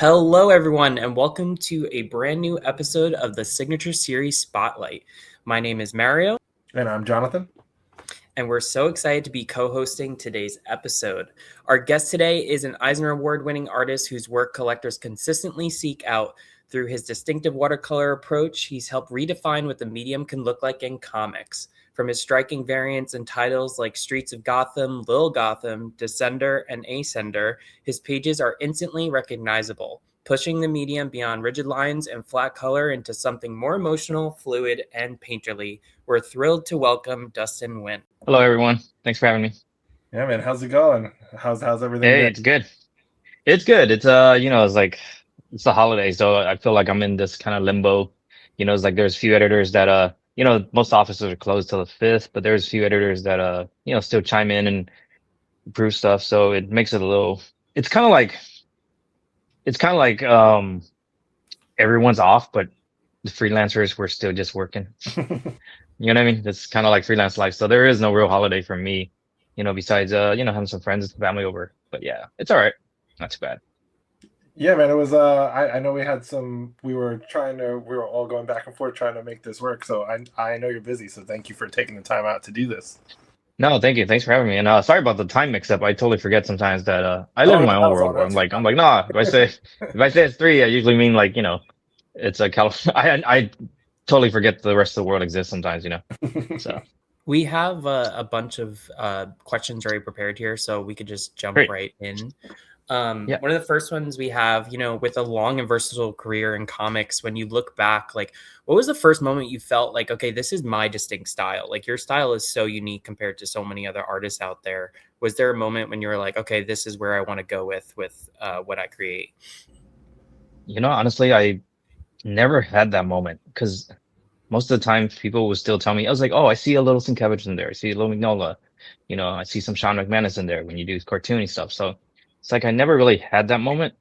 Hello, everyone, and welcome to a brand new episode of the Signature Series Spotlight. My name is Mario, And I'm Jonathan. and we're so excited to be co hosting today's episode. Our guest today is an Eisner Award winning artist whose work collectors consistently seek out. Through his distinctive watercolor approach, he's helped redefine what the medium can look like in comics. From his striking variants and titles like Streets of Gotham, Lil Gotham, Descender, and Ascender, his pages are instantly recognizable, pushing the medium beyond rigid lines and flat color into something more emotional, fluid, and painterly. We're thrilled to welcome Dustin Nguyen. Hello, everyone. Thanks for having me. Yeah, man. How's it going? How's everything Hey, been? it's good. It's good. It's like it's the holidays, so I feel like I'm in this kind of limbo. It's like there's a few editors that most offices are closed till the 5th, but there's a few editors that still chime in and approve stuff. So it makes it a little. It's kind of like everyone's off, but the freelancers we're still just working. You know what I mean? It's kind of like freelance life. So there is no real holiday for me, besides having some friends and family over. But yeah, it's all right. Not too bad. Yeah, man. It was I know we were all going back and forth trying to make this work. So I know you're busy, so thank you for taking the time out to do this. No, thank you. Thanks for having me. And sorry about the time mix up. I totally forget sometimes that I live Oh, in no, my that own was all world where right. I'm like, nah, if I say it's 3, I usually mean like, it's a California. I totally forget the rest of the world exists sometimes, So We have a bunch of questions already prepared here, so we could just jump great. right in. Yeah. One of the first ones we have, with a long and versatile career in comics, when you look back, like, what was the first moment you felt like, okay, this is my distinct style? Like, your style is so unique compared to so many other artists out there. Was there a moment when you were like, okay, this is where I want to go with what I create? Honestly, I never had that moment because most of the time people would still tell me, I was like, oh, I see a little Sienkiewicz in there. I see a little Mignola. I see some Sean McManus in there when you do cartoony stuff. So it's like I never really had that moment,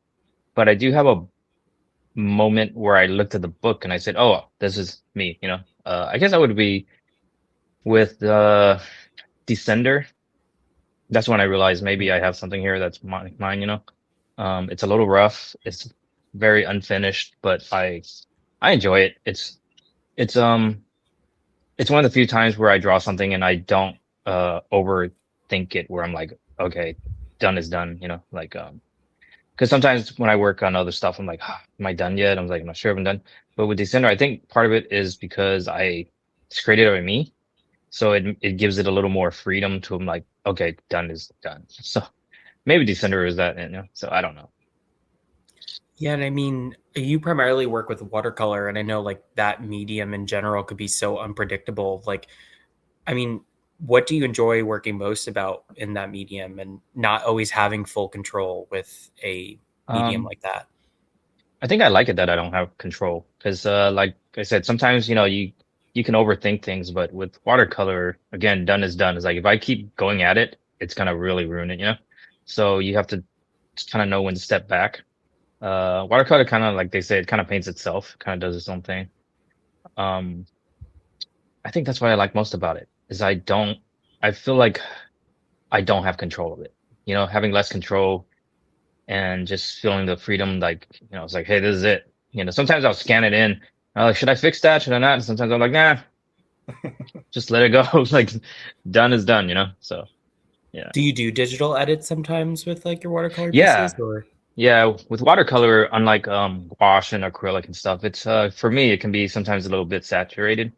but I do have a moment where I looked at the book and I said, oh, this is me, I guess I would be with Descender. That's when I realized maybe I have something here that's mine. It's a little rough. It's very unfinished, but I enjoy it. It's one of the few times where I draw something and I don't overthink it, where I'm like, okay, done is done, because sometimes when I work on other stuff, I'm like, am I done yet? I'm like, I'm not sure if I'm done. But with Descender, I think part of it is because it's created by me. So it gives it a little more freedom to, I'm like, okay, done is done. So maybe Descender is that, so I don't know. Yeah, and I mean, you primarily work with watercolor, and I know like that medium in general could be so unpredictable. Like, I mean, what do you enjoy working most about in that medium and not always having full control with a medium Um, like that? I think I like it that I don't have control because, like I said, sometimes, you can overthink things, but with watercolor, again, done is done. It's like if I keep going at it, it's gonna really ruin it. So you have to kind of know when to step back. Watercolor kind of, like they say, it kind of paints itself, kind of does its own thing. Um, I think that's what I like most about it is I feel like I don't have control of it. Having less control and just feeling the freedom, like, it's like, hey, this is it. Sometimes I'll scan it in. I'm like, should I fix that? Should I not? And sometimes I'm like, nah, just let it go. Like, done is done, So, yeah. Do you do digital edits sometimes with like your watercolor Yeah. pieces, or? Yeah. With watercolor, unlike wash and acrylic and stuff, it's for me, it can be sometimes a little bit desaturated.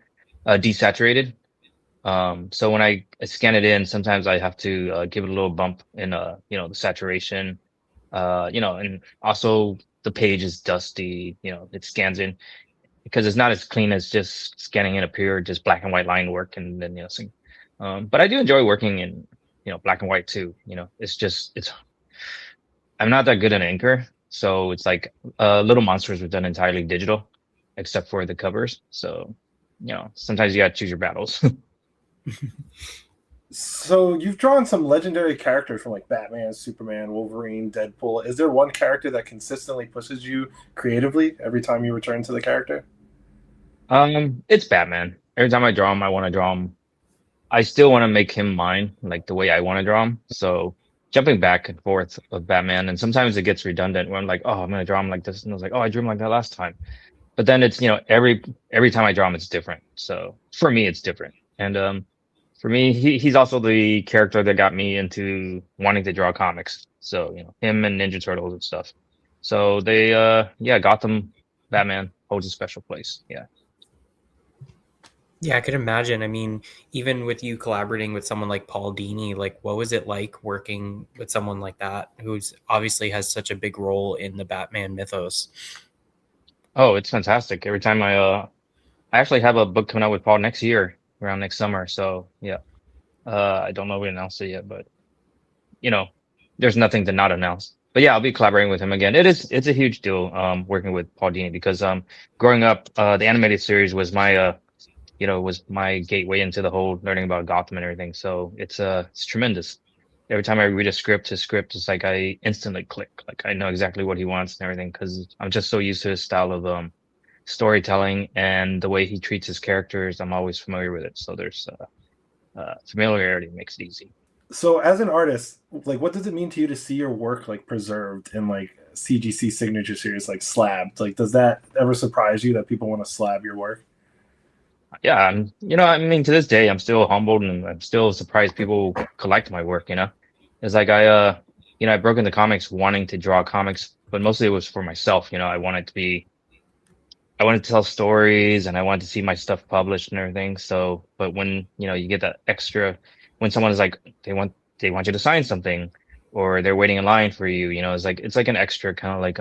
So when I scan it in, sometimes I have to give it a little bump in the saturation. And also the page is dusty, it scans in because it's not as clean as just scanning in a pure just black and white line work, and then but I do enjoy working in black and white too. It's I'm not that good an inker, so it's like Little Monsters was done entirely digital except for the covers. So sometimes you gotta choose your battles. So you've drawn some legendary characters from like Batman, Superman, Wolverine, Deadpool. Is there one character that consistently pushes you creatively every time you return to the character? It's Batman. Every time I draw him, I want to draw him. I still want to make him mine, like the way I want to draw him. So jumping back and forth of Batman, and sometimes it gets redundant where I'm like, oh, I'm gonna draw him like this, and I was like, oh, I drew him like that last time. But then it's, every time I draw him, it's different. So for me, it's different. And for me, he's also the character that got me into wanting to draw comics. So, him and Ninja Turtles and stuff. So they yeah, Gotham Batman holds a special place. Yeah. Yeah, I could imagine. I mean, even with you collaborating with someone like Paul Dini, like what was it like working with someone like that who's obviously has such a big role in the Batman mythos? Oh, it's fantastic. Every time I actually have a book coming out with Paul next year, around next summer. So yeah. I don't know if we announced it yet, but you know, there's nothing to not announce. But yeah, I'll be collaborating with him again. It's a huge deal working with Paul Dini because growing up the animated series was my gateway into the whole learning about Gotham and everything. So it's tremendous. Every time I read a script, his script is like I instantly click. Like I know exactly what he wants and everything because I'm just so used to his style of storytelling and the way he treats his characters. I'm always familiar with it. So there's familiarity makes it easy. So as an artist, like what does it mean to you to see your work like preserved in like CGC signature series like slabbed? Like does that ever surprise you that people want to slab your work? Yeah, I mean, to this day, I'm still humbled and I'm still surprised people collect my work, It's like I broke into comics wanting to draw comics, but mostly it was for myself, I wanted to tell stories and I wanted to see my stuff published and everything. So, but when, you get that extra, when someone is like, they want you to sign something or they're waiting in line for you, it's like an extra kind of like,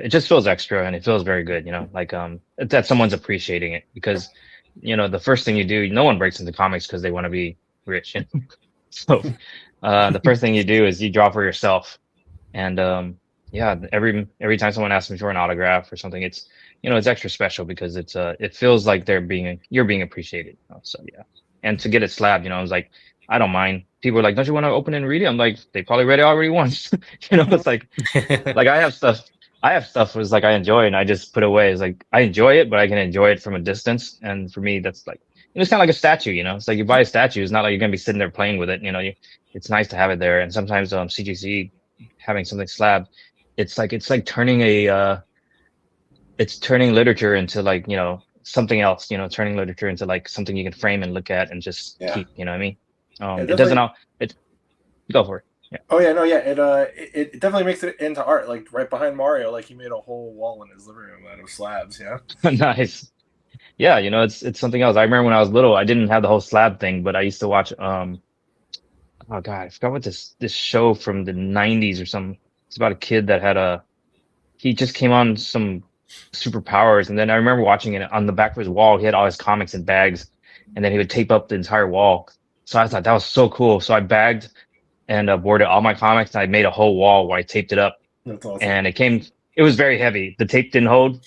it just feels extra and it feels very good, like that someone's appreciating it because the first thing you do, no one breaks into comics because they want to be rich. So the first thing you do is you draw for yourself. And yeah, every time someone asks me for an autograph or something, it's extra special because it feels like you're being appreciated. So yeah. And to get it slabbed, I was like, I don't mind. People are like, don't you want to open it and read it? I'm like, they probably read it already once. It's like I have stuff was like I enjoy and I just put away. It's like I enjoy it, but I can enjoy it from a distance. And for me, that's like it's kind of like a statue, It's like you buy a statue. It's not like you're gonna be sitting there playing with it. It's nice to have it there. And sometimes CGC having something slabbed, it's like turning literature into like something else. Turning literature into like something you can frame and look at and just Yeah. keep. You know what I mean? Yeah, It doesn't definitely. all. It Go for it. Yeah. Oh yeah, no, yeah. It definitely makes it into art. Like right behind Mario, like he made a whole wall in his living room out of slabs. Yeah. Nice. Yeah, it's something else. I remember when I was little, I didn't have the whole slab thing, but I used to watch oh God, I forgot what this show from the 90s or something. It's about a kid that he just came on some superpowers, and then I remember watching it on the back of his wall. He had all his comics in bags, and then he would tape up the entire wall. So I thought that was so cool. So I bagged and boarded all my comics, and I made a whole wall where I taped it up, That's awesome. and it was very heavy. The tape didn't hold,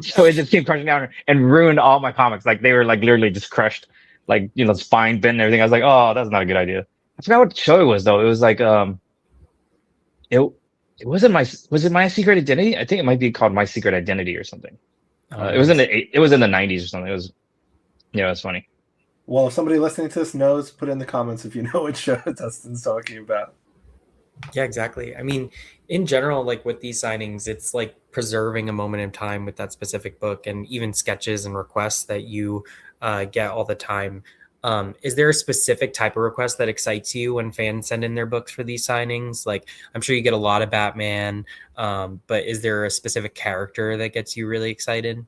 so it just came crashing down and ruined all my comics. Like they were like literally just crushed, like spine bent and everything. I was like, oh, that's not a good idea. I forgot what show it was though. It was like it it wasn't was it My Secret Identity? I think it might be called My Secret Identity or something. Oh, It was in the 90s or something. It was it's funny. Well, if somebody listening to this knows, put in the comments if you know what show Dustin's talking about. yeah, exactly. I mean, in general, like with these signings, it's like preserving a moment in time with that specific book and even sketches and requests that you get all the time. Is there a specific type of request that excites you when fans send in their books for these signings? Like, I'm sure you get a lot of Batman, but is there a specific character that gets you really excited?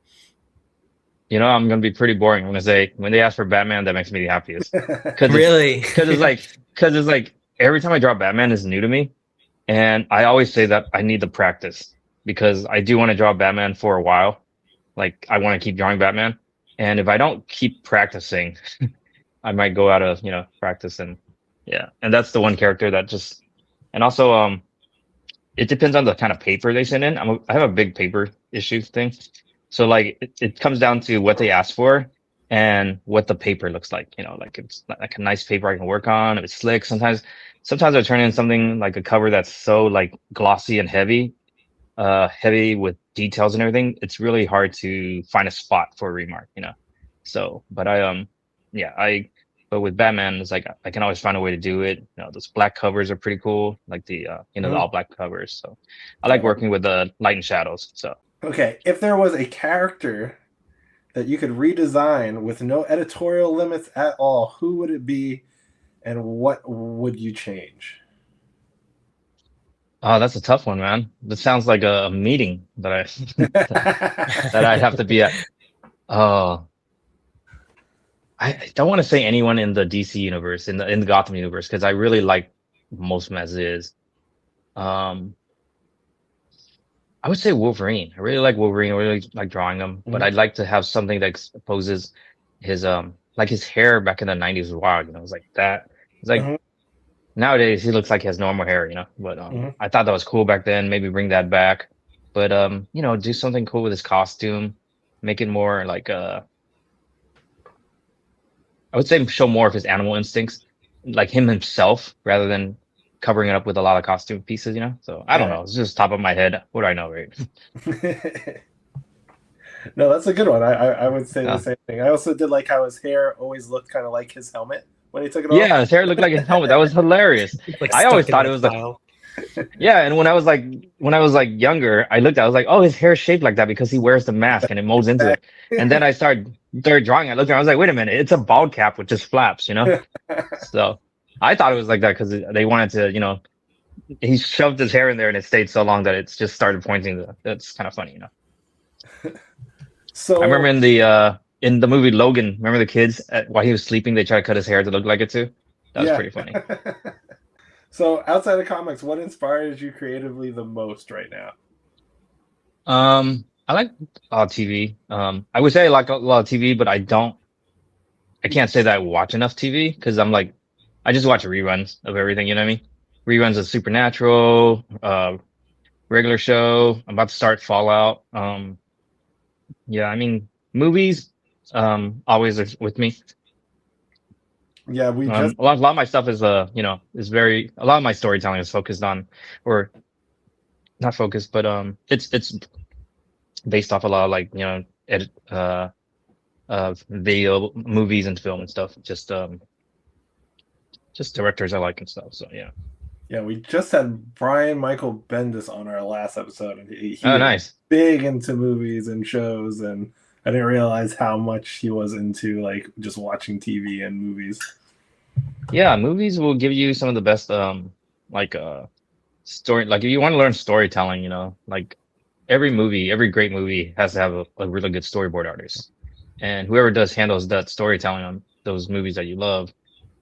I'm gonna be pretty boring. I'm gonna say when they ask for Batman, that makes me the happiest because Really? it's like every time I draw Batman is new to me, and I always say that I need the practice because I do want to draw Batman for a while. Like I want to keep drawing Batman, and if I don't keep practicing, I might go out of practice and yeah. And that's the one character that just and also it depends on the kind of paper they send in. I have a big paper issue thing. So like it comes down to what they ask for and what the paper looks like. Like it's like a nice paper I can work on. If it's slick, sometimes I turn in something like a cover that's so like glossy and heavy with details and everything. It's really hard to find a spot for a remark. So, but yeah, But with Batman, it's like I can always find a way to do it. Those black covers are pretty cool, like the Mhm. all black covers. So I like Yeah. working with the light and shadows. So Okay, if there was a character that you could redesign with no editorial limits at all, who would it be, and what would you change? oh, that's a tough one, man. That sounds like a meeting that I that I'd have to be at. Oh, I don't want to say anyone in the DC universe, in the Gotham universe, because I really like most of them as is. Um, I would say Wolverine. I really like Wolverine. I really like drawing him, but Mhm. I'd like to have something that exposes his like his hair back in the 90s was wild. It was like that. It's like Mhm. nowadays he looks like he has normal hair. But Mhm. I thought that was cool back then. Maybe bring that back. But do something cool with his costume, make it more like I would say show more of his animal instincts, like him himself, rather than covering it up with a lot of costume pieces. So I don't Yeah. know. It's just top of my head. What do I know, right? No, that's a good one. I would say the Uh, same thing. I also did like how his hair always looked kind of like his helmet when he took it off. yeah, his hair looked like a helmet. That was hilarious. It's like I always stuck in thought it that was the style. yeah. And when I was like younger, I looked at, I was like, oh, his hair's shaped like that because he wears the mask and it molds into it. And then I started drawing. I looked at it, I was like, wait a minute, it's a bald cap with just flaps. So I thought it was like that because they wanted to. He shoved his hair in there and it stayed so long that it's just started pointing. That's kind of funny. I remember So, in the movie Logan, remember the kids while he was sleeping, they tried to cut his hair to look like it too. That was yeah. pretty funny. So, outside of comics, what inspires you creatively the most right now? I like TV. I would say I like a lot of TV, but I can't say that I watch enough TV because I just watch reruns of everything. You know what I mean? Reruns of Supernatural, regular show. I'm about to start Fallout. Yeah, I mean, movies, always are with me. Yeah, we just A lot of my stuff is a lot of my storytelling is focused on, or not focused, but it's based off a lot of video, movies and film and stuff. Just directors I like and stuff. So yeah. yeah, we just had Brian Michael Bendis on our last episode, and he Oh, is nice. big into movies and shows, and I didn't realize how much he was into like just watching TV and movies. Yeah, movies will give you some of the best like story. Like if you want to learn storytelling, like every great movie has to have a really good storyboard artist. And whoever handles that storytelling on those movies that you love,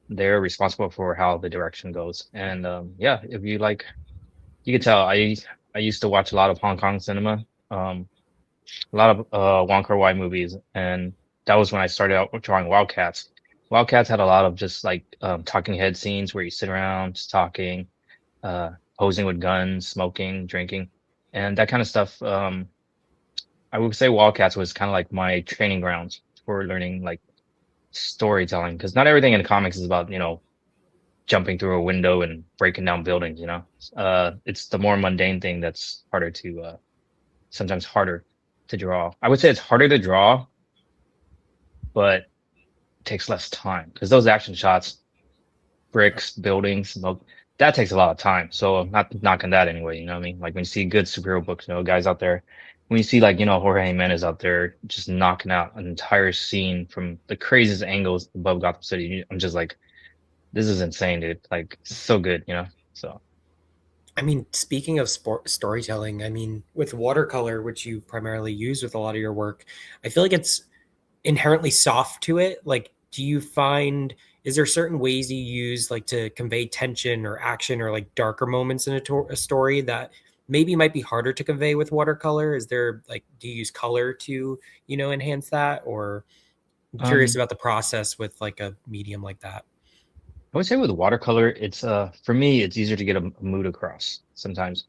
they're responsible for how the direction goes. And yeah, if you like, you can tell I used to watch a lot of Hong Kong cinema, a lot of Wong Kar-wai movies, and that was when I started out drawing Wildcats. Wildcats had a lot of just like talking head scenes where you sit around just talking, uh, posing with guns, smoking, drinking, and that kind of stuff. I would say Wildcats was kind of like my training grounds for learning like storytelling because not everything in the comics is about jumping through a window and breaking down buildings. It's the more mundane thing that's sometimes harder to draw. I would say it's harder to draw, but it takes less time because those action shots, bricks, buildings, smoke, that takes a lot of time. So I'm not knocking that anyway. You know what I mean? Like when you see good superhero books, guys out there, when you see like, Jorge Jimenez out there just knocking out an entire scene from the craziest angles above Gotham City, I'm just like, this is insane, dude. Like so good. So I mean, speaking of storytelling, I mean, with watercolor, which you primarily use with a lot of your work, I feel like it's inherently soft to it. Like, do you find, is there certain ways you use like to convey tension or action or like darker moments in a story that maybe might be harder to convey with watercolor? Is there like, do you use color to, enhance that? Or I'm curious um about the process with like a medium like that. I would say with watercolor, it's for me, it's easier to get a mood across sometimes.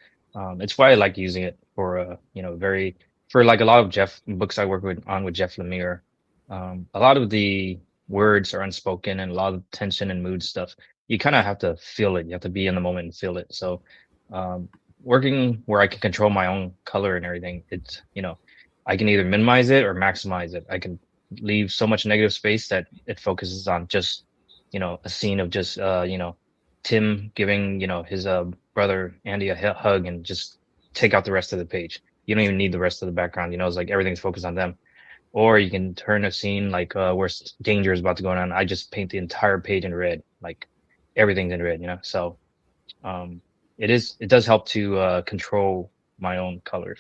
It's why I like using it for very for like a lot of Jeff books I work with Jeff Lemire. A lot of the words are unspoken and a lot of tension and mood stuff. You kind of have to feel it. You have to be in the moment and feel it. So, um, working where I can control my own color and everything, I can either minimize it or maximize it. I can leave so much negative space that it focuses on just a scene of just Tim giving his brother Andy a hug and just take out the rest of the page. You don't even need the rest of the background. It's like everything's focused on them. Or you can turn a scene like where danger is about to go on. I just paint the entire page in red, like everything's in red. So um, it does help to control my own colors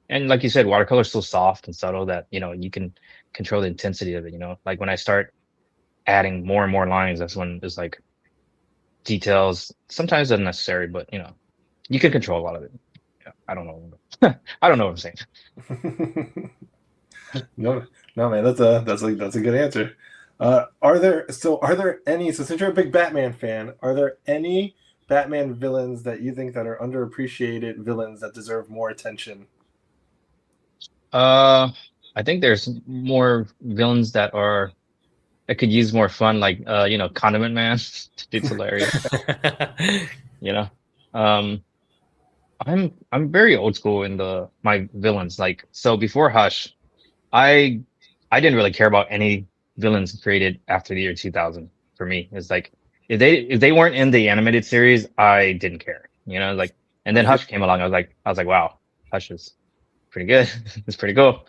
and like you said, watercolor is so soft and subtle that you can control the intensity of it. Like when I start adding more and more lines, that's when there's like details sometimes unnecessary, but you can control a lot of it. Yeah, I don't know. I don't know what I'm saying. No, no, man, that's a good answer. Are there any? So since you're a big Batman fan, are there any Batman villains that you think that are underappreciated villains that deserve more attention? Uh, I think there's more villains that could use more fun, like Condiment Man. Dude's hilarious. You know, um, I'm very old school in my villains. Like so, before Hush, I I didn't really care about any villains created after the year 2000. For me, it's like if they weren't in the animated series, I didn't care. Like, and then I feel Hush came along. I was like, wow, Hush is pretty good. It's pretty cool.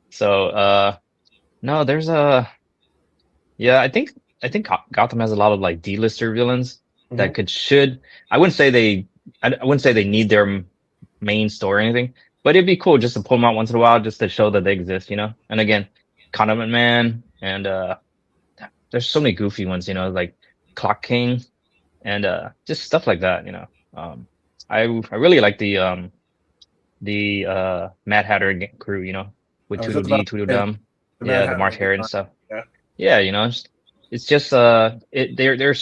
So no, there's a yeah, I think Gotham has a lot of like D-lister villains that Mhm. should. I wouldn't say I wouldn't say they need their main story or anything, but it'd be cool just to pull them out once in a while just to show that they exist. And again, Condiment Man and there's so many goofy ones, like Clock King and just stuff like that. Um, I really like the Mad Hatter crew, with I was just about Tweedledee, to say Tweedledum, the Mad yeah, the Hatter March would be Hare and fine. stuff. Yeah. Yeah, it's just they're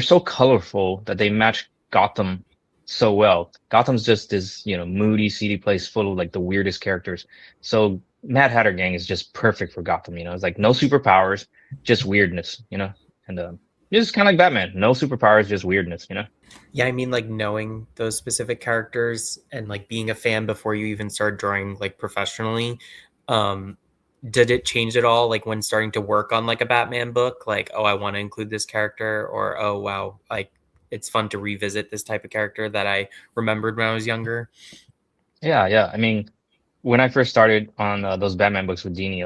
so colorful that they match Gotham so well. Gotham's just this, moody, seedy place full of like the weirdest characters. So Mad Hatter Gang is just perfect for Gotham. It's like no superpowers, just weirdness. And just kind of like Batman, no superpowers, just weirdness. Yeah, I mean, like knowing those specific characters and like being a fan before you even start drawing like professionally. Um, did it change at all? Like when starting to work on like a Batman book, like, oh, I want to include this character, or oh, wow, like it's fun to revisit this type of character that I remembered when I was younger. Yeah, yeah. I mean, when I first started on those Batman books with Dini,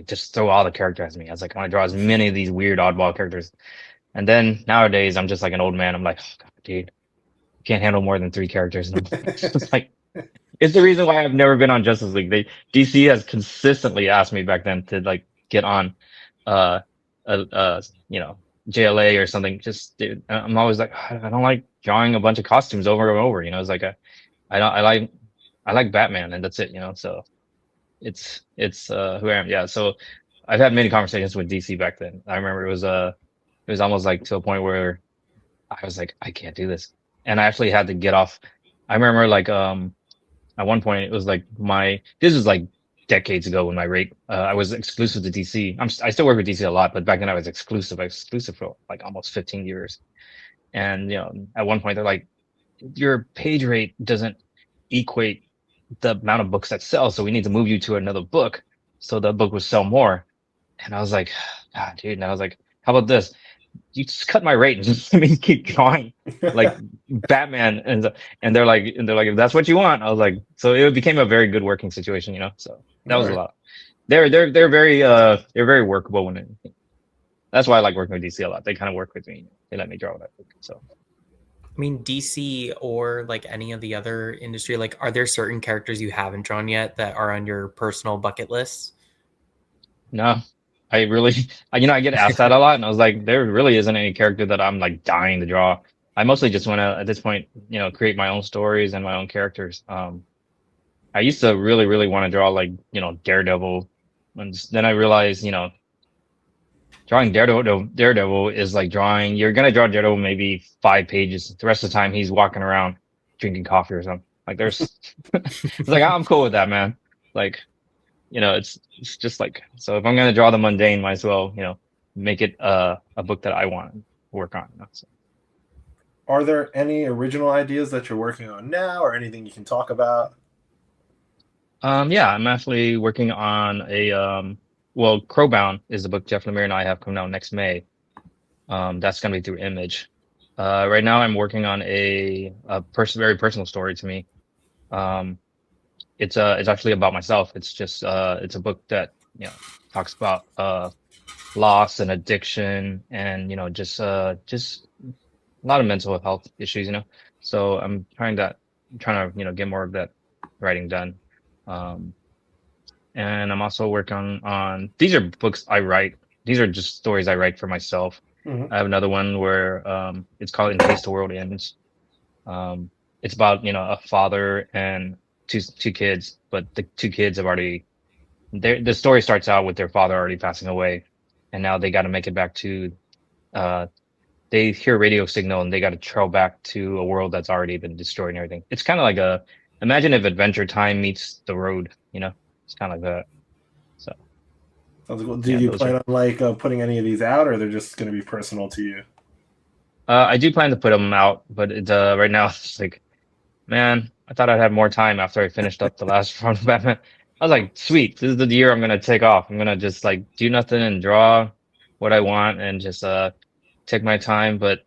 just throw all the characters at me. I was like, I want to draw as many of these weird oddball characters. And then nowadays, I'm just like an old man. I'm like, oh, God, dude, I can't handle more than three characters in a book. It's like, it's the reason why I've never been on Justice League. DC has consistently asked me back then to like get on, uh, uh, uh, you know, JLA or something. Just, dude, I'm always like, I don't like drawing a bunch of costumes over and over. It's like I don't, I like Batman and that's it. So it's who I am. Yeah. So I've had many conversations with DC back then. I remember it was almost like to a point where I was like, I can't do this. And I actually had to get off. I remember like, at one point it was like this was like decades ago when my rate, I was exclusive to DC. I still work with DC a lot, but back then I was exclusive for like almost 15 years. And, at one point they're like, your page rate doesn't equate the amount of books that sell. So we need to move you to another book so the book would sell more. And I was like, God, dude. And I was like, how about this? You just cut my rate and just let me keep drawing like Batman. And they're like, if that's what you want. I was like, so it became a very good working situation. So that All was a right. lot. They're very workable that's why I like working with DC a lot. They kind of work with me. They let me draw what I think. So I mean, DC or like any of the other industry, like, are there certain characters you haven't drawn yet that are on your personal bucket list? no, I really, I get asked that a lot, and I was like, there really isn't any character that I'm like dying to draw. I mostly just want to, at this point, create my own stories and my own characters. I used to really, really want to draw like, Daredevil, and then I realized, drawing Daredevil is like you're gonna draw Daredevil maybe 5 pages. The rest of the time he's walking around drinking coffee or something. Like it's like I'm cool with that, man. Like, it's just like, so if I'm going to draw the mundane, might as well, make it a book that I want to work on. So, Are there any original ideas that you're working on now, or anything you can talk about? yeah, I'm actually working on well, Crowbound is the book Jeff Lemire and I have coming out next May. That's gonna be through Image. Right now I'm working on very personal story to me. Um, it's actually about myself. It's just it's a book that talks about loss and addiction and just a lot of mental health issues. So I'm trying to get more of that writing done. Um, and I'm also working on these are books I write. These are just stories I write for myself. Hmm. I have another one where it's called In Case the World Ends. Um, it's about a father and two kids, but the two kids have already the story starts out with their father already passing away, and now they got to make it back to uh they hear a radio signal and they got to travel back to a world that's already been destroyed and everything. It's kind of like imagine if Adventure Time meets The Road. It's kind of like that. So Sounds cool. Do yeah, you those plan are. on like putting any of these out, or they're just going to be personal to you? I do plan to put them out, but right now it's like, man, I thought I'd have more time after I finished up the last round of Batman. I was like, sweet, this is the year I'm gonna take off. I'm gonna just like do nothing and draw what I want and just take my time. But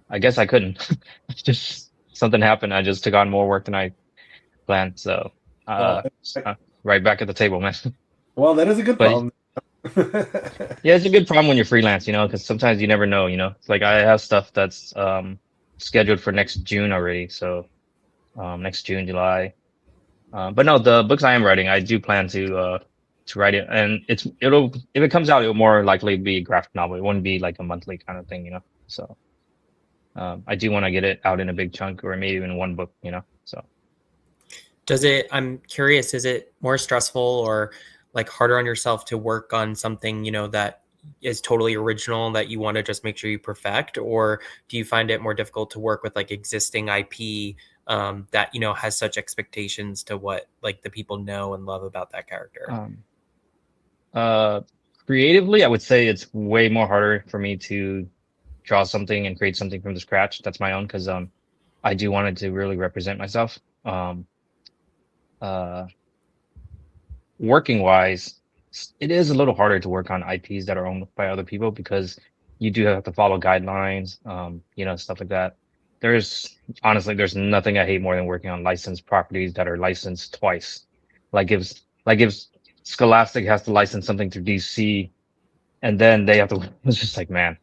I guess I couldn't. Just something happened. I just took on more work than I planned. So Well, uh, right back at the table, man. well, that is a good But problem. yeah, it's a good problem when you're freelance, because sometimes you never know. It's like I have stuff that's scheduled for next June already. So next June, July. But no, the books I am writing, I do plan to write it, and it'll if it comes out, it'll more likely be a graphic novel. It wouldn't be like a monthly kind of thing. So I do want to get it out in a big chunk, or maybe even one book. So I'm curious, is it more stressful or like harder on yourself to work on something, that is totally original that you want to just make sure you perfect? Or do you find it more difficult to work with like existing IP that, has such expectations to what like the people know and love about that character? um, uh, creatively, I would say it's way more harder for me to draw something and create something from the scratch that's my own because I do want it to really represent myself. Uh, Working wise, it is a little harder to work on IPs that are owned by other people because you do have to follow guidelines, stuff like that. There's nothing I hate more than working on licensed properties that are licensed twice. Like if Scholastic has to license something through DC and then they have to, it's just like, man,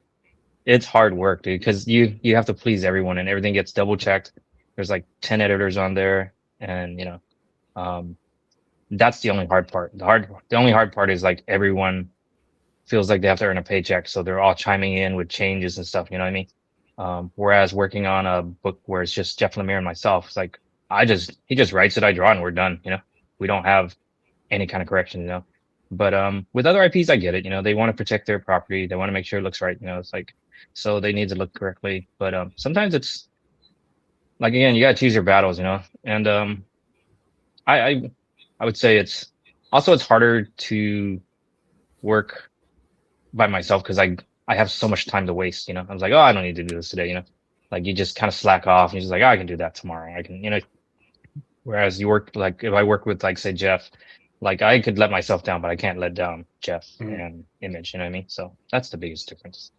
it's hard work, dude, because you have to please everyone and everything gets double checked. There's like 10 editors on there and um, that's the only hard part. The only hard part is like everyone feels like they have to earn a paycheck, so they're all chiming in with changes and stuff. You know what I mean? Whereas working on a book where it's just Jeff Lemire and myself, it's like he just writes it, I draw, and we're done. We don't have any kind of correction. But with other IPs, I get it. They want to protect their property, they want to make sure it looks right. It's like so they need to look correctly. But sometimes it's like again, you gotta choose your battles. And I I I would say it's harder to work by myself because I have so much time to waste. I was like, oh, I don't need to do this today. Like you just kind of slack off and you're just like, oh, I can do that tomorrow. I can. Whereas you work like if I work with like say Jeff, like I could let myself down, but I can't let down Jeff Mhm. and Image. You know what I mean? So that's the biggest difference.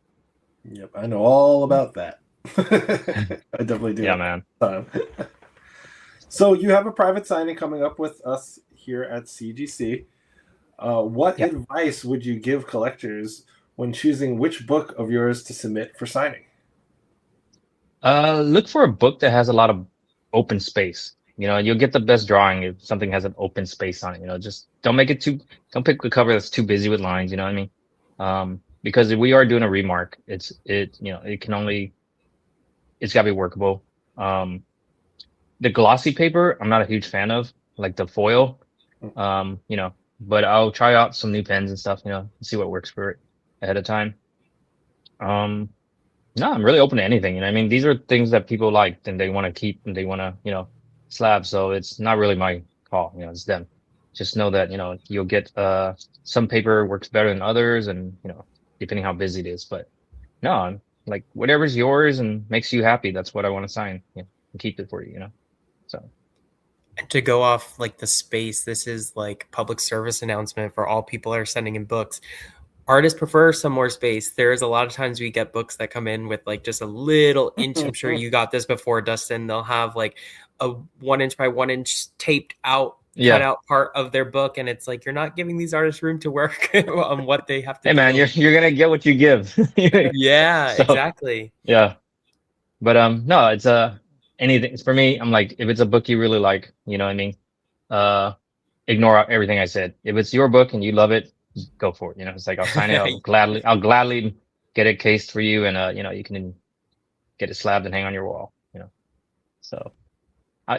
Yep, I know all about that. I definitely do Yeah, it man. all the time. So you have a private signing coming up with us here at CGC. What Yeah. advice would you give collectors when choosing which book of yours to submit for signing? Look for a book that has a lot of open space. You'll get the best drawing if something has an open space on it. Just don't pick a cover that's too busy with lines. You know what I mean? Because if we are doing a remark, it's gotta be workable. Um, the glossy paper, I'm not a huge fan of, like the foil. But I'll try out some new pens and stuff, see what works for it ahead of time. Um, No, I'm really open to anything. I mean, these are things that people like and they want to keep and they want to, slab. So it's not really my call. It's them. Just know that, you'll get, some paper works better than others and, depending how busy it is. But no, I'm like whatever's yours and makes you happy. That's what I want to sign, and keep it for you. So And to go off like the space, this is like public service announcement for all people that are sending in books. Artists prefer some more space. There's a lot of times we get books that come in with like just a little inch. I'm sure you got this before, Dustin. They'll have like a 1 inch by 1 inch taped out, cut Yeah. out part of their book. And it's like, you're not giving these artists room to work on what they have to Hey man, do. you're gonna get what you give. Yeah, So exactly. yeah. But no, it's anything. It's for me. I'm like, if it's a book you really like, you know what I mean. Uh, ignore everything I said. If it's your book and you love it, go for it. You know, it's like I'll sign it. I'll gladly get it cased for you, and you know, you can get it slabbed and hang on your wall. You know, so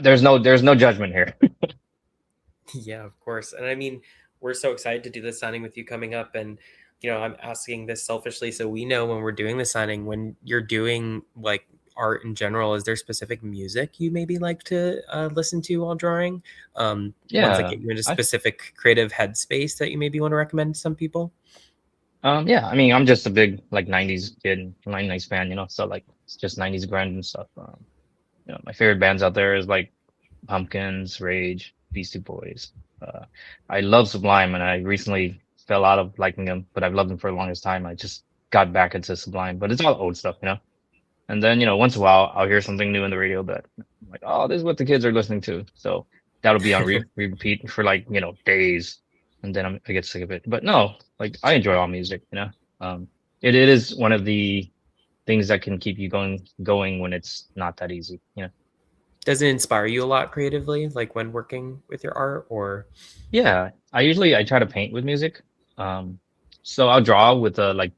there's no judgment here. Yeah, of course. And I mean, we're so excited to do the signing with you coming up. And, I'm asking this selfishly so we know when we're doing the signing, when you're doing like art in general, is there specific music you maybe like to listen to while drawing? Ones that Yeah, get you into I specific creative headspace that you maybe want to recommend to some people? yeah. I mean, I'm just a big like '90s kid, '90s fan. You know, so like it's just '90s grunge and stuff. You know, my favorite bands out there is like Pumpkins, Rage, Beastie Boys. Uh, I love Sublime, and I recently fell out of liking them, but I've loved them for the longest time. I just got back into Sublime, but it's all old stuff, you know. And then, you know, once in a while, I'll hear something new in the radio that I'm like, oh, this is what the kids are listening to. So that'll be on repeat for like, you know, days, and then I get sick of it. But no, like I enjoy all music, you know. It is one of the things that can keep you going when it's not that easy, you know. Does it inspire you a lot creatively, like when working with your art or? Yeah, I try to paint with music. Um, so I'll draw with like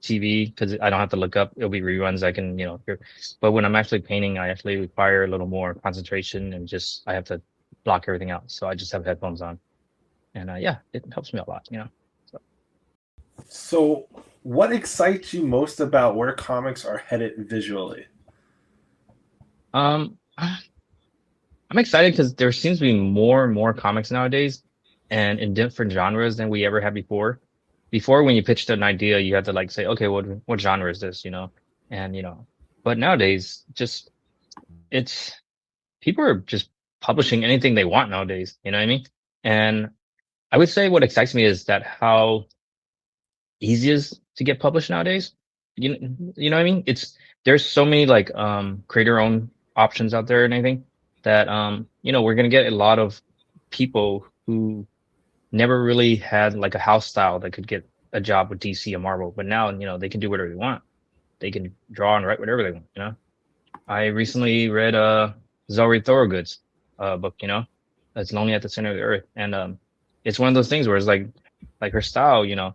TV because I don't have to look up. It'll be reruns. I can, you know, hear. But when I'm actually painting, I actually require a little more concentration and just I have to block everything out. So I just have headphones on, and yeah, it helps me a lot, you know. So, So, what excites you most about where comics are headed visually? I'm excited because there seems to be more and more comics nowadays, and in different genres than we ever had before. Before, when you pitched an idea, you had to like say, okay, what genre is this, you know? And you know, but nowadays, just it's people are just publishing anything they want nowadays. You know what I mean? And I would say what excites me is that how easy it is to get published nowadays. You know what I mean? There's so many like creator owned options out there and anything that you know we're gonna get a lot of people who never really had like a house style that could get a job with DC or Marvel, but now you know they can do whatever they want. They can draw and write whatever they want. You know, I recently read Zoe Thorogood's book. You know, it's Lonely at the Center of the Earth, and it's one of those things where it's like her style. You know,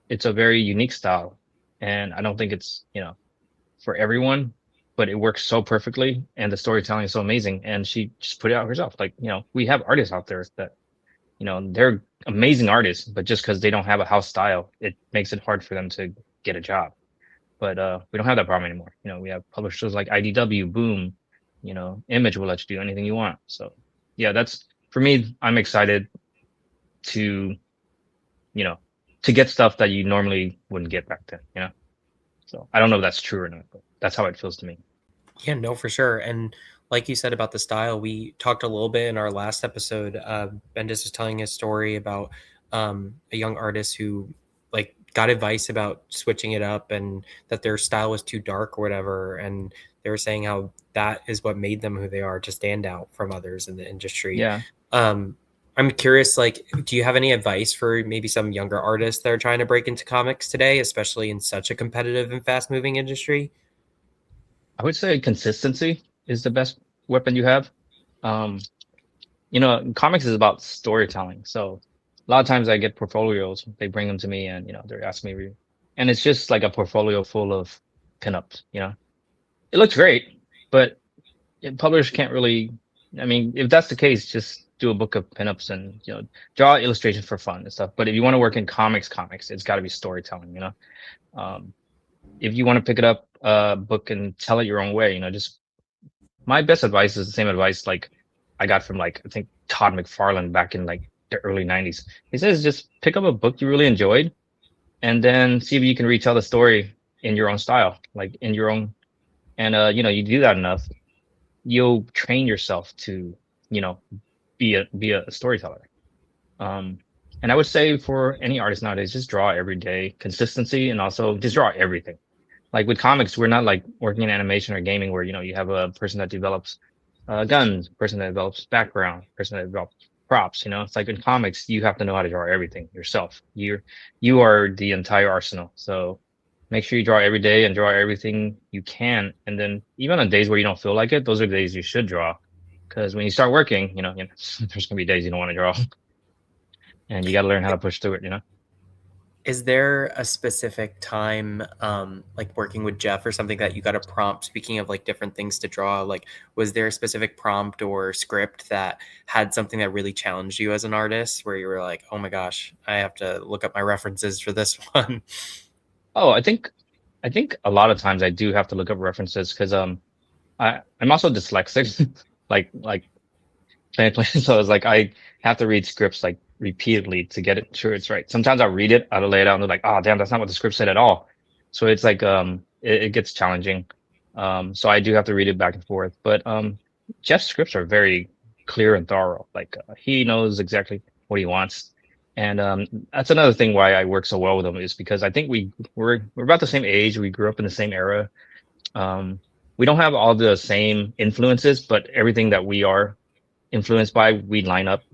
it's a very unique style, and I don't think it's you know for everyone, but it works so perfectly, and the storytelling is so amazing. And she just put it out herself. Like you know, we have artists out there that you know they're amazing artists, but just because they don't have a house style, it makes it hard for them to get a job. But we don't have that problem anymore. You know, we have publishers like IDW, Boom, you know, Image will let you do anything you want. So yeah, that's for me. I'm excited to you know to get stuff that you normally wouldn't get back then. You know, so I don't know if that's true or not, but that's how it feels to me. Yeah, no, for sure. And like you said about the style, we talked a little bit in our last episode. Bendis was telling a story about a young artist who like got advice about switching it up and that their style was too dark or whatever. And they were saying how that is what made them who they are, to stand out from others in the industry. Yeah, Um, I'm curious, like, do you have any advice for maybe some younger artists that are trying to break into comics today, especially in such a competitive and fast moving industry? I would say consistency is the best weapon you have. Um, you know, comics is about storytelling. So a lot of times I get portfolios, they bring them to me and, you know, they're asking me, and it's just like a portfolio full of pinups, you know, it looks great, but publishers can't really, I mean, if that's the case, just do a book of pinups and, you know, draw illustrations for fun and stuff. But if you want to work in comics, it's got to be storytelling, you know. Um, if you want to pick it up, book and tell it your own way, you know, just my best advice is the same advice like I got from like I think Todd McFarlane back in like the early '90s. He says just pick up a book you really enjoyed and then see if you can retell the story in your own style, like in your own. And you know, you do that enough, you'll train yourself to, you know, be a storyteller. Um, and I would say for any artist nowadays, just draw every day, consistency, and also just draw everything. Like with comics, we're not like working in animation or gaming where, you have a person that develops guns, person that develops background, person that develops props, It's like in comics, you have to know how to draw everything yourself. You are the entire arsenal. So make sure you draw every day and draw everything you can. And then even on days where you don't feel like it, those are the days you should draw. Because when you start working, there's gonna be days you don't want to draw, and you got to learn how to push through it. Is there a specific time, like working with Jeff or something that you got a prompt? Speaking of like different things to draw, like was there a specific prompt or script that had something that really challenged you as an artist, where you were like, "Oh my gosh, I have to look up my references for this one"? Oh, I think a lot of times I do have to look up references because I'm also dyslexic, like plain. So it's like I have to read scripts like repeatedly to get it sure it's right. Sometimes I'll read it, I'll lay it out, and they're like, oh damn, that's not what the script said at all. So it's like it gets challenging. So I do have to read it back and forth. But Jeff's scripts are very clear and thorough. Like he knows exactly what he wants. And that's another thing why I work so well with him is because I think we're about the same age. We grew up in the same era. Um, we don't have all the same influences, but everything that we are influenced by, we line up.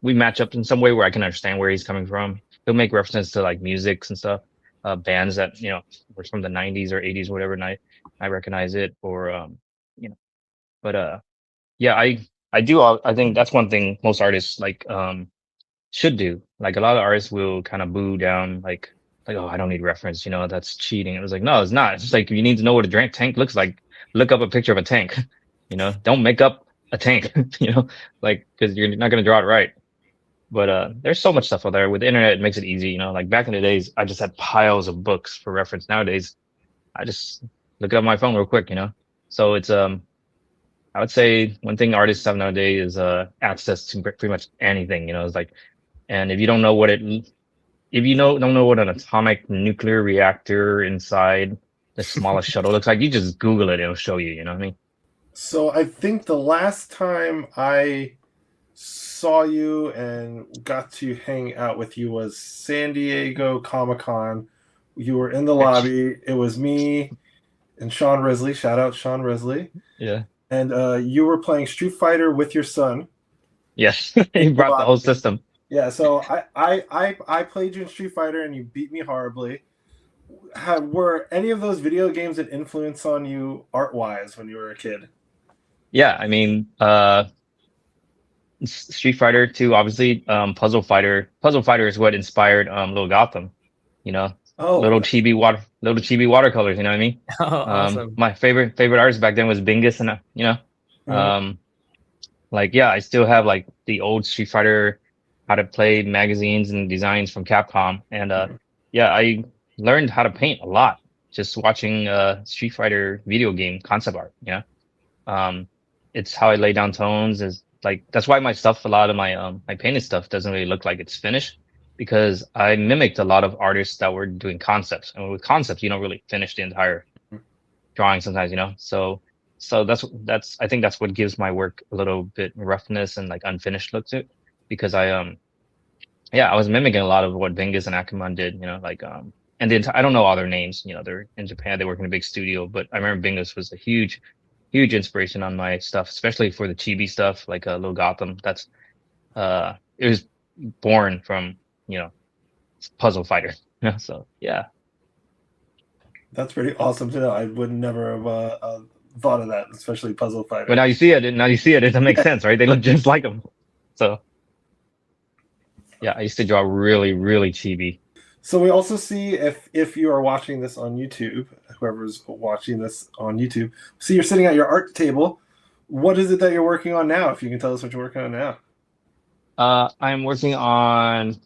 We match up in some way where I can understand where he's coming from. He'll make references to like musics and stuff, bands that were from the '90s or '80s, whatever, and I recognize it. Or you know, but yeah, I do. I think that's one thing most artists like should do. Like a lot of artists will kind of boo down like oh I don't need reference, that's cheating. It was like no, it's not. It's just like you need to know what a tank looks like. Look up a picture of a tank. Don't make up a tank. Like because you're not gonna draw it right. But there's so much stuff out there with the internet. It makes it easy. Like back in the days, I just had piles of books for reference. Nowadays, I just look it up on my phone real quick. So it's I would say one thing artists have nowadays is access to pretty much anything. It's like and if you don't know what an atomic nuclear reactor inside the smallest shuttle looks like, you just Google it, it'll show you, you know what I mean? So I think the last time I saw you and got to hang out with you was San Diego Comic-Con. You were in the lobby. It was me and Sean Risley. Shout out Sean Risley. Yeah. And you were playing Street Fighter with your son. Yes. He brought the whole system. Yeah, so I played you in Street Fighter and you beat me horribly. Were any of those video games an influence on you art-wise when you were a kid? Yeah, I mean, Street Fighter 2, obviously, Puzzle Fighter. Puzzle Fighter is what inspired Little Gotham, you know, Oh, little chibi watercolors, you know what I mean? Oh, awesome. My favorite artist back then was Bingus, and like yeah, I still have like the old Street Fighter how to play magazines and designs from Capcom, and yeah, I learned how to paint a lot just watching Street Fighter video game concept art. It's how I lay down tones. Is like that's why my stuff, a lot of my painted stuff doesn't really look like it's finished because I mimicked a lot of artists that were doing concepts, and with concepts you don't really finish the entire drawing sometimes, so that's I think that's what gives my work a little bit roughness and like unfinished look to it because I was mimicking a lot of what Bingus and Akamon did, like and I don't know all their names, they're in Japan, they work in a big studio, but I remember Bingus was a huge inspiration on my stuff, especially for the chibi stuff like Little Gotham. That's it was born from Puzzle Fighter. So yeah. That's pretty awesome to know. I would never have thought of that, especially Puzzle Fighter. But now you see it, it makes sense, right? They look just like them. So yeah, I used to draw really, really chibi. So we also see if you are watching this on YouTube, whoever's watching this on YouTube, see you're sitting at your art table. What is it that you're working on now? If you can tell us what you're working on now. I'm working on a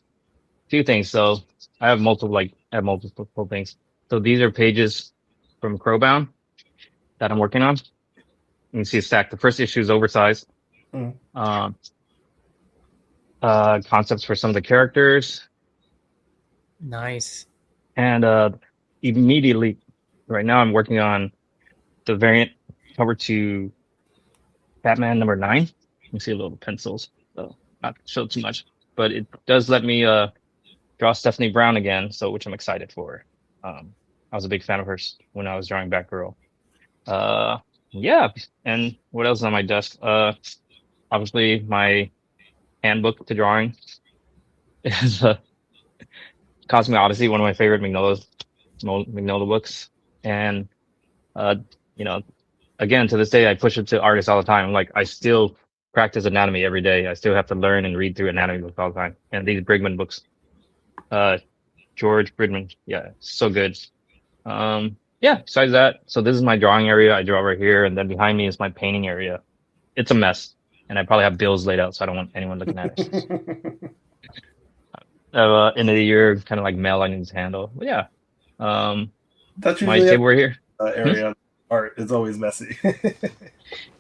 few things. So I have multiple things. So these are pages from Crowbound that I'm working on. You can see a stack. The first issue is oversized. Concepts for some of the characters. Nice. And immediately, right now, I'm working on the variant cover to Batman #9. You see a little pencils, so not show too much, but it does let me draw Stephanie Brown again, so which I'm excited for. I was a big fan of hers when I was drawing Batgirl. Yeah, and what else is on my desk? Obviously my handbook to drawing is Cosmic Odyssey, one of my favorite Mignola books, and uh, you know, again to this day I push it to artists all the time. Like I still practice anatomy every day. I still have to learn and read through anatomy books all the time, and these Brigman books, uh, George Bridman, yeah, so good. Yeah, besides that, so this is my drawing area. I draw right here, and then behind me is my painting area. It's a mess, and I probably have bills laid out, so I don't want anyone looking at it. End of the year, kind of like mail I need to handle. But yeah, That's my usually table right here. area. Art is always messy.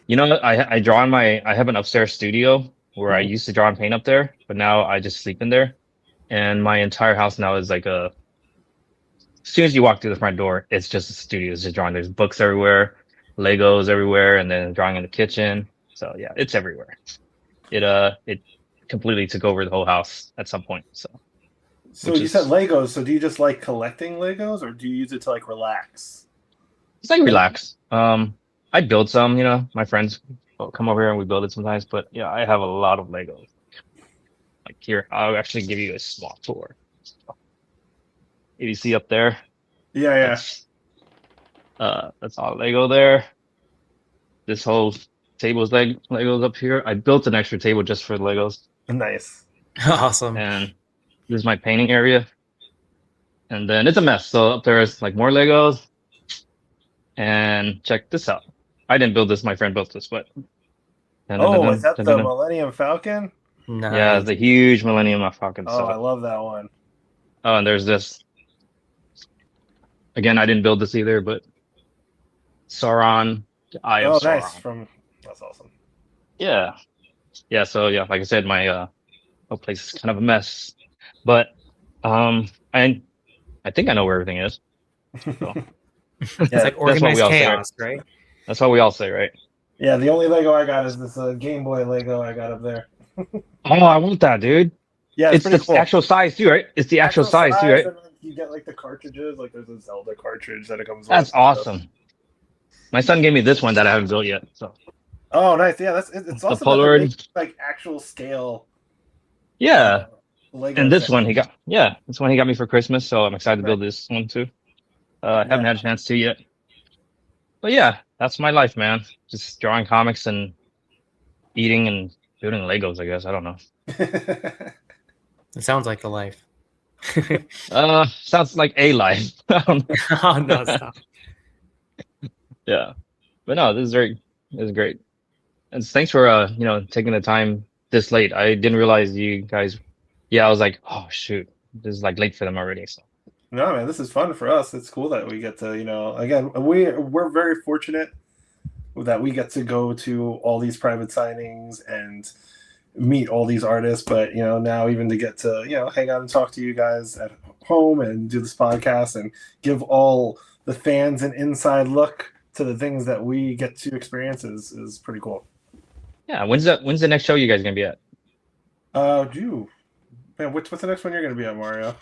You know, I draw in I have an upstairs studio where I used to draw and paint up there, but now I just sleep in there, and my entire house now is like as soon as you walk through the front door, it's just a studio. It's just drawing. There's books everywhere, Legos everywhere, and then drawing in the kitchen. So yeah, it's everywhere. It completely took over the whole house at some point. So You said Legos. So do you just like collecting Legos, or do you use it to like relax? it's like relax. I build some. You know, my friends come over here and we build it sometimes. But yeah, I have a lot of Legos. Like here, I'll actually give you a small tour. If you see up there, Yeah. that's all Lego there. This whole table's Legos up here. I built an extra table just for the Legos. Nice. Awesome. And this is my painting area. And then it's a mess. So up there is like more Legos. And check this out. I didn't build this. My friend built this, but. Oh, is that the Millennium Falcon? Nice. Yeah, the huge Millennium Falcon. Oh, I love that one. Oh, and there's this. Again, I didn't build this either, but Sauron, the Eye of Sauron. Nice. That's awesome. Yeah. Yeah, so yeah, like I said, my whole place is kind of a mess. But I think I know where everything is. So. It's like organized chaos, right? That's what we all say, right? Yeah, the only Lego I got is this Game Boy Lego I got up there. Oh, I want that, dude. Yeah, it's the cool. actual size too, right? It's the actual size too, right? And, like, you get like the cartridges, like there's a Zelda cartridge that it comes with. That's awesome. My son gave me this one that I haven't built yet. So. Oh, nice. Yeah, it's awesome. Polaroid, like actual scale. Yeah. Lego and this one this one he got me for Christmas, so I'm excited to build this one too. I haven't had a chance to yet. But yeah, that's my life, man. Just drawing comics and eating and building Legos, I guess. I don't know. It sounds like the life. Sounds like a life. Oh, no, stop. Yeah. But no, this is great. And thanks for taking the time this late. I didn't realize you guys I was like, oh shoot, this is like late for them already. So no, man, this is fun for us. It's cool that we get to, again, we're very fortunate that we get to go to all these private signings and meet all these artists. But, now even to get to, hang out and talk to you guys at home and do this podcast and give all the fans an inside look to the things that we get to experience is pretty cool. Yeah. When's the next show you guys going to be at? Man, what's the next one you're going to be at, Mario?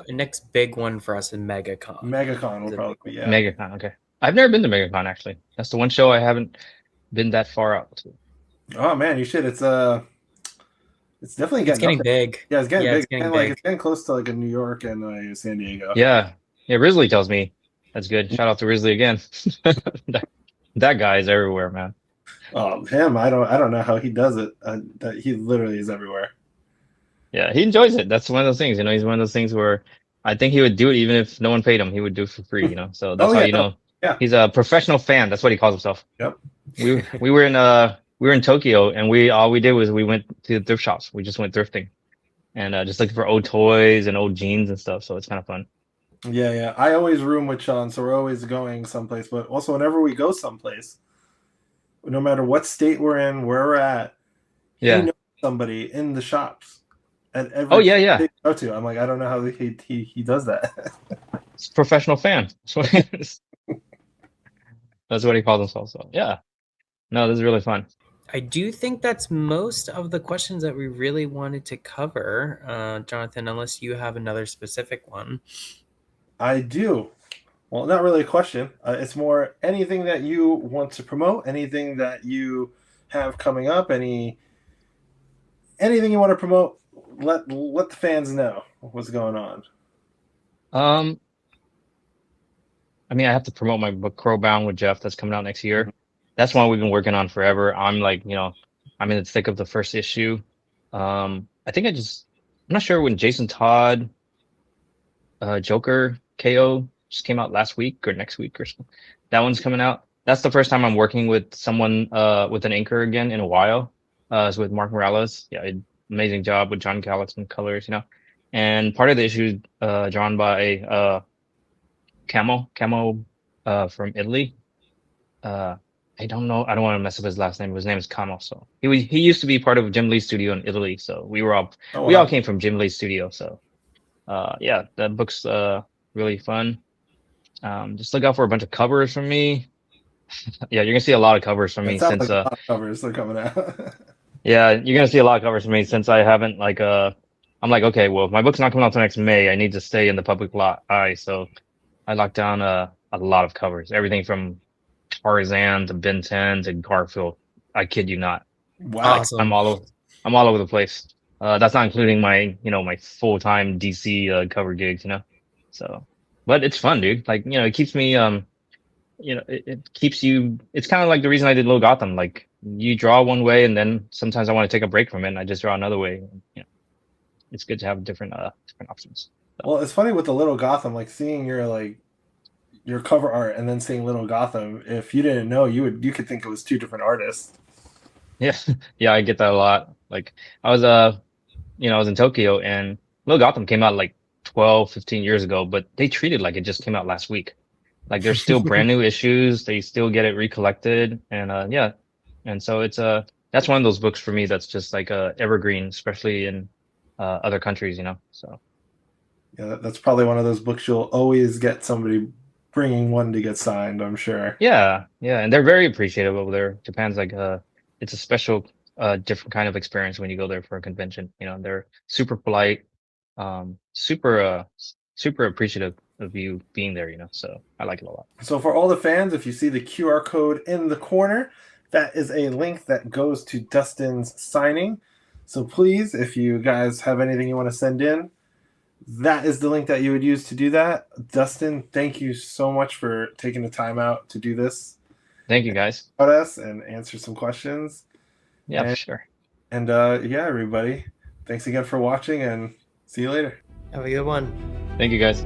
Next big one for us is MegaCon. MegaCon will probably be, MegaCon, okay. I've never been to MegaCon, actually. That's the one show I haven't been that far out to. Oh, man, you should. It's definitely getting big. Yeah, it's getting big. It's getting and, big. It's getting close to like a New York and San Diego. Yeah. Yeah, Risley tells me. That's good. Shout out to Risley again. that guy is everywhere, man. Him, I don't know how he does it. That he literally is everywhere. Yeah, he enjoys it. That's one of those things. He's one of those things where I think he would do it even if no one paid him. He would do it for free, So that's how you know. Yeah. He's a professional fan. That's what he calls himself. Yep. We were in Tokyo, and all we did was we went to the thrift shops. We just went thrifting, and just looking for old toys and old jeans and stuff. So it's kind of fun. Yeah. I always room with Sean, so we're always going someplace. But also, whenever we go someplace, no matter what state we're in, where we're at, he knows somebody in the shops. At every go to. I'm like, I don't know how he does that. It's a professional fan. That's what he calls himself. So yeah, no, this is really fun. I do think that's most of the questions that we really wanted to cover, Jonathan, unless you have another specific one. I do. Well, not really a question. It's more anything that you want to promote, anything that you have coming up, anything you want to promote. Let the fans know what's going on. Um, I mean, I have to promote my book Crowbound with Jeff that's coming out next year. That's one we've been working on forever. I'm like, I'm in the thick of the first issue. I think I'm not sure when Jason Todd, Joker KO just came out last week or next week or something. That one's coming out. That's the first time I'm working with someone, with an inker again in a while. It's with Mark Morales. Yeah, amazing job with John Gallixman colors. And part of the issue, drawn by, Camo, from Italy. I don't know. I don't want to mess up his last name. His name is Camo. So he used to be part of Jim Lee's studio in Italy. So we all came from Jim Lee's studio. So, yeah, that book's, really fun. Just look out for a bunch of covers from me. Yeah, you're gonna see a lot of covers from It me sounds since, like a lot of covers are coming out. yeah, you're gonna see a lot of covers from me since I haven't I'm like, okay, well, if my book's not coming out till next May, I need to stay in the public eye. So I locked down a lot of covers, everything from Tarzan to Ben 10 to Garfield. I kid you not. Wow. Awesome. I'm all over the place. That's not including my full-time DC, cover gigs. So, but it's fun, dude. Like, it keeps me, it keeps you, it's kind of like the reason I did Little Gotham. Like, you draw one way and then sometimes I want to take a break from it and I just draw another way. It's good to have different options. So. Well, it's funny with the Little Gotham, like seeing your cover art and then seeing Little Gotham. If you didn't know, you could think it was two different artists. Yeah, yeah, I get that a lot. Like, I was I was in Tokyo and Little Gotham came out like 12, 15 years ago, but they treat it like it just came out last week. Like, there's still brand new issues. They still get it recollected. And, yeah. And so that's one of those books for me that's just like a evergreen, especially in, other countries. So. Yeah, that's probably one of those books you'll always get somebody bringing one to get signed, I'm sure. Yeah. Yeah. And they're very appreciative over there. Japan's like, it's a special, different kind of experience when you go there for a convention. They're super polite, super appreciative of you being there, so I like it a lot. So for all the fans, if you see the QR code in the corner, that is a link that goes to Dustin's signing. So please, if you guys have anything you want to send in, that is the link that you would use to do that. Dustin, thank you so much for taking the time out to do this. Thank you, guys. About us and answer some questions. Yeah, for sure. And yeah, everybody, thanks again for watching and see you later. Have a good one. Thank you, guys.